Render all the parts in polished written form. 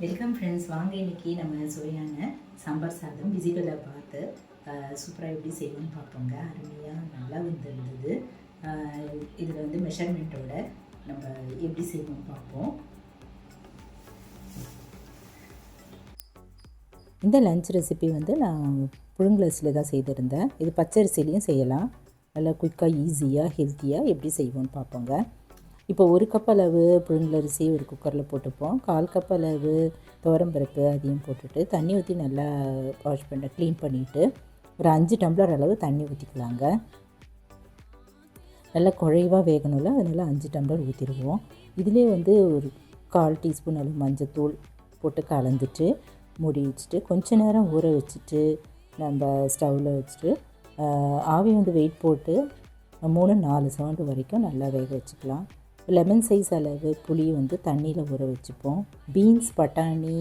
Welcome friends. வாங்க இன்றைக்கி நம்ம சுவையான சாம்பார் சாதம் பிசி பெலே பாத் சூப்பராக எப்படி செய்வோம்னு பார்ப்போங்க. அருமையாக நல்லா வந்துருந்தது. இதில் வந்து மெஷர்மெண்ட்டோட நம்ம எப்படி செய்வோம்னு பார்ப்போம். இந்த லஞ்ச் ரெசிபி வந்து நான் புழுங்கலரிசியில் தான் செய்திருந்தேன். இது பச்சரிசிலையும் செய்யலாம். நல்லா குயிக்காக ஈஸியாக ஹெல்த்தியாக எப்படி செய்வோம்னு பார்ப்போங்க. இப்போ 1 கப் அளவு புழுங்கலரிசி ஒரு குக்கரில் போட்டுப்போம். 1/4 கப் அளவு துவரம்பருப்பு அதையும் போட்டுட்டு தண்ணி ஊற்றி நல்லா வாஷ் பண்ண க்ளீன் பண்ணிவிட்டு ஒரு 5 டம்ளர் அளவு தண்ணி ஊற்றிக்கலாங்க. நல்லா குழைவாக வேகணும்ல, அதனால் 5 டம்ளர் ஊற்றிடுவோம். இதிலே வந்து ஒரு 1/4 டீஸ்பூன் அளவு மஞ்சத்தூள் போட்டு கலந்துட்டு மூடி வச்சுட்டு கொஞ்ச நேரம் ஊற வச்சுட்டு நம்ம ஸ்டவ்வில் வச்சுட்டு ஆவி வந்து வெயிட் போட்டு 3-4 சவுண்டு வரைக்கும் நல்லா வேக வச்சுக்கலாம். லெமன் சைஸ் அளவு புளி வந்து தண்ணியில் ஊற வச்சுப்போம். பீன்ஸ், பட்டாணி,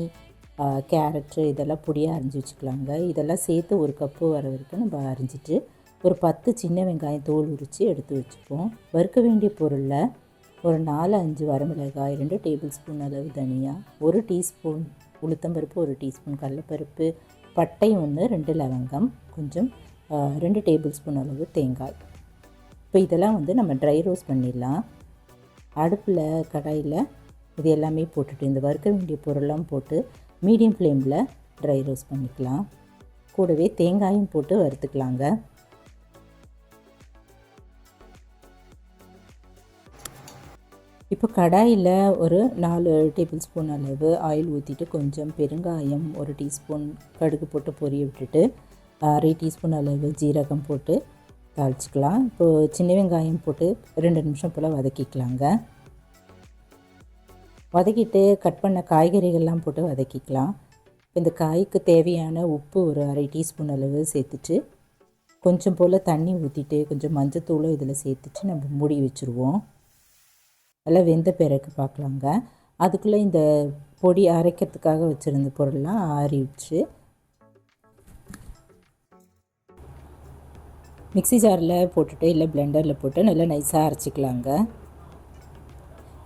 கேரட்டு இதெல்லாம் பொடியாக அரிஞ்சு வச்சுக்கலாங்க. இதெல்லாம் சேர்த்து 1 கப்பு வர வரைக்கும் நம்ம அரிஞ்சிட்டு ஒரு 10 சின்ன வெங்காயம் தோல் உரித்து எடுத்து வச்சுப்போம். வறுக்க வேண்டிய பொருளில் ஒரு 4-5 வரமிளகாய், 2 டேபிள் ஸ்பூன் அளவு தனியா, 1 டீஸ்பூன் உளுத்தம்பருப்பு, 1 டீஸ்பூன் கடலைப்பருப்பு, பட்டை 1, 2 லவங்கம், கொஞ்சம் 2 டேபிள் ஸ்பூன் அளவு தேங்காய். இப்போ இதெல்லாம் வந்து நம்ம ட்ரை ரோஸ்ட் பண்ணிடலாம். அடுப்பில் கடாயில் இது எல்லாமே போட்டுட்டு இந்த வறுக்க வேண்டிய பொருள்லாம் போட்டு மீடியம் ஃப்ளேமில் ட்ரை ரோஸ்ட் பண்ணிக்கலாம். கூடவே தேங்காயும் போட்டு வறுத்துக்கலாங்க. இப்போ கடாயில் ஒரு 4 டேபிள் ஸ்பூன் அளவு ஆயில் ஊற்றிட்டு கொஞ்சம் பெருங்காயம், 1 டீஸ்பூன் கடுகு போட்டு பொரிய விட்டுட்டு 1/2 டீஸ்பூன் அளவு ஜீரகம் போட்டு தாளிச்சிக்கலாம். இப்போது சின்ன வெங்காயம் போட்டு 2 நிமிஷம் போல் வதக்கிக்கலாங்க. வதக்கிட்டு கட் பண்ண காய்கறிகள்லாம் போட்டு வதக்கிக்கலாம். இந்த காய்க்கு தேவையான உப்பு ஒரு 1/2 டீஸ்பூன் அளவு சேர்த்துட்டு கொஞ்சம் போல் தண்ணி ஊற்றிட்டு கொஞ்சம் மஞ்சத்தூளும் இதில் சேர்த்துட்டு நம்ம மூடி வச்சுருவோம். நல்லா வெந்த பிறகு பார்க்கலாங்க. அதுக்குள்ளே இந்த பொடி அரைக்கிறதுக்காக வச்சுருந்த பொருள்லாம் ஆறிடுச்சு. மிக்ஸி ஜாரில் போட்டுட்டு இல்லை பிளெண்டரில் போட்டு நல்லா நைஸாக அரைச்சிக்கலாங்க.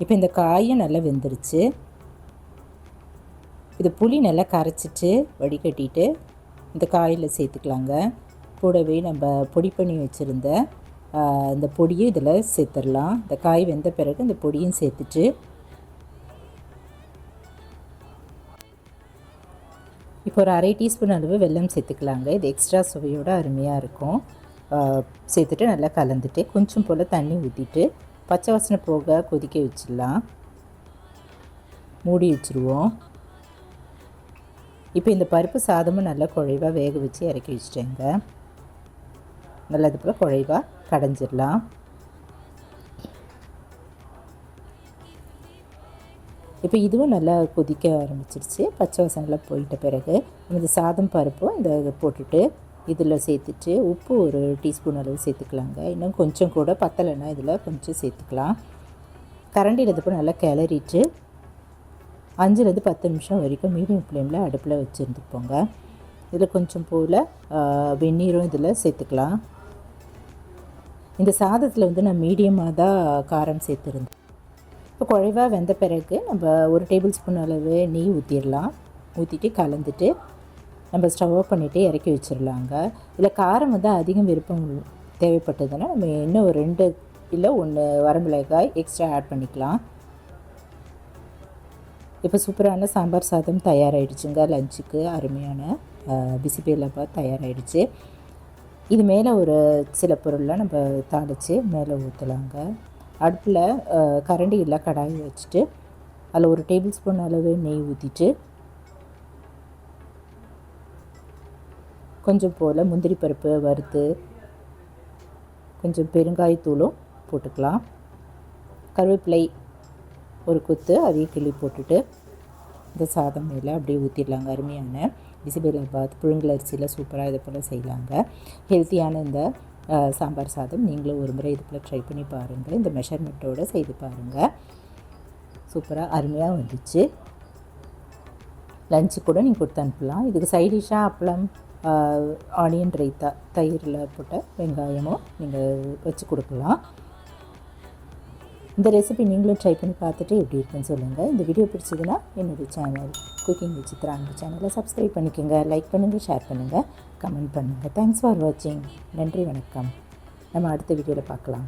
இப்போ இந்த காயும் நல்லா வெந்துருச்சு. இது புளி நல்லா கரைச்சிட்டு வடிகட்டிட்டு இந்த காயில் சேர்த்துக்கலாங்க. கூடவே நம்ம பொடி பண்ணி வச்சுருந்த இந்த பொடியும் இதில் சேர்த்துடலாம். இந்த காய் வெந்த பிறகு இந்த பொடியும் சேர்த்துட்டு இப்போ ஒரு 1/2 டீஸ்பூன் அளவு வெல்லம் சேர்த்துக்கலாங்க. இது எக்ஸ்ட்ரா சுவையோடு அருமையாக இருக்கும். சேர்த்துட்டு நல்லா கலந்துட்டு கொஞ்சம் போல் தண்ணி ஊற்றிட்டு பச்சை வாசனை போக கொதிக்க வச்சிடலாம். மூடி வச்சுருவோம். இப்போ இந்த பருப்பு சாதமும் நல்லா குழைவாக வேக வச்சு இறக்கி வச்சுட்டேங்க. நல்லா இது போல் குழைவாக கடைஞ்சிடலாம். இப்போ இதுவும் நல்லா கொதிக்க ஆரம்பிச்சிருச்சு. பச்சை வாசனைலாம் போயிட்ட பிறகு இந்த சாதம் பருப்பும் இந்த போட்டுட்டு இதில் சேர்த்துட்டு உப்பு ஒரு டீஸ்பூன் அளவு சேர்த்துக்கலாங்க. இன்னும் கொஞ்சம் கூட பத்தலைன்னா இதில் கொஞ்சம் சேர்த்துக்கலாம். கரண்டியில் இது போல் நல்லா கிளறிட்டு 5-10 நிமிஷம் வரைக்கும் மீடியம் ஃப்ளேமில் அடுப்பில் வச்சுருந்துப்போங்க. இதில் கொஞ்சம் போல் வெந்நீரும் இதில் சேர்த்துக்கலாம். இந்த சாதத்தில் வந்து நான் மீடியமாக தான் காரம் சேர்த்துருந்தேன். இப்போ குழைவாக வெந்த பிறகு நம்ம ஒரு டேபிள் ஸ்பூன் அளவு நெய் ஊற்றிடலாம். ஊற்றிட்டு கலந்துட்டு நம்ம ஸ்டவ் ஆஃப் பண்ணிவிட்டு இறக்கி வச்சிடலாங்க. இதில் காரம் வந்து அதிகம் விருப்பம் தேவைப்பட்டதுன்னா நம்ம இன்னும் ஒரு 2 இல்லை 1 வரமிளகாய் எக்ஸ்ட்ரா ஆட் பண்ணிக்கலாம். இப்போ சூப்பரான சாம்பார் சாதம் தயாராகிடுச்சுங்க. லஞ்சுக்கு அருமையான பிசி பெலே பாத் தயாராகிடுச்சு. இது மேலே ஒரு சில பொருள்லாம் நம்ம தாளித்து மேலே ஊற்றலாங்க. அடுப்பில் கரண்டி இல்லை கடாய் வச்சுட்டு அதில் ஒரு டேபிள் ஸ்பூன் அளவு நெய் ஊற்றிட்டு கொஞ்சம் போல் முந்திரி பருப்பு வறுத்து கொஞ்சம் பெருங்காயத்தூளும் போட்டுக்கலாம். கருவேப்பிலை ஒரு கொத்து அதையும் கிள்ளி போட்டுட்டு இந்த சாதம் மேலே அப்படியே ஊற்றிடலாங்க. அருமையான பிசி பெலே பாத் புழுங்கலரிசியில் சூப்பராக இது போல் செய்யலாங்க. ஹெல்த்தியான இந்த சாம்பார் சாதம் நீங்களும் ஒரு முறை இது போல் ட்ரை பண்ணி பாருங்கள். இந்த மெஷர்மெண்ட்டோடு செய்து பாருங்கள். சூப்பராக அருமையாக வந்துச்சு. லஞ்சு கூட நீங்கள் கொடுத்து அனுப்பலாம். இதுக்கு சைடிஷாக அப்பளம், ஆனியன் ரைத்தா, தயிரில் போட்ட வெங்காயமும் நீங்கள் வச்சு கொடுக்கலாம். இந்த ரெசிபி நீங்களும் ட்ரை பண்ணி பார்த்துட்டு எப்படி இருக்குன்னு சொல்லுங்கள். இந்த வீடியோ பிடிச்சதுன்னா என்னுடைய சேனல் குக்கிங் வித் சித்ரா அன்பு சேனலை சப்ஸ்கிரைப் பண்ணிக்கோங்க. லைக் பண்ணுங்கள், ஷேர் பண்ணுங்கள், கமெண்ட் பண்ணுங்கள். தேங்க்ஸ் ஃபார் வாட்சிங். நன்றி, வணக்கம். நம்ம அடுத்த வீடியோவில் பார்க்கலாம்.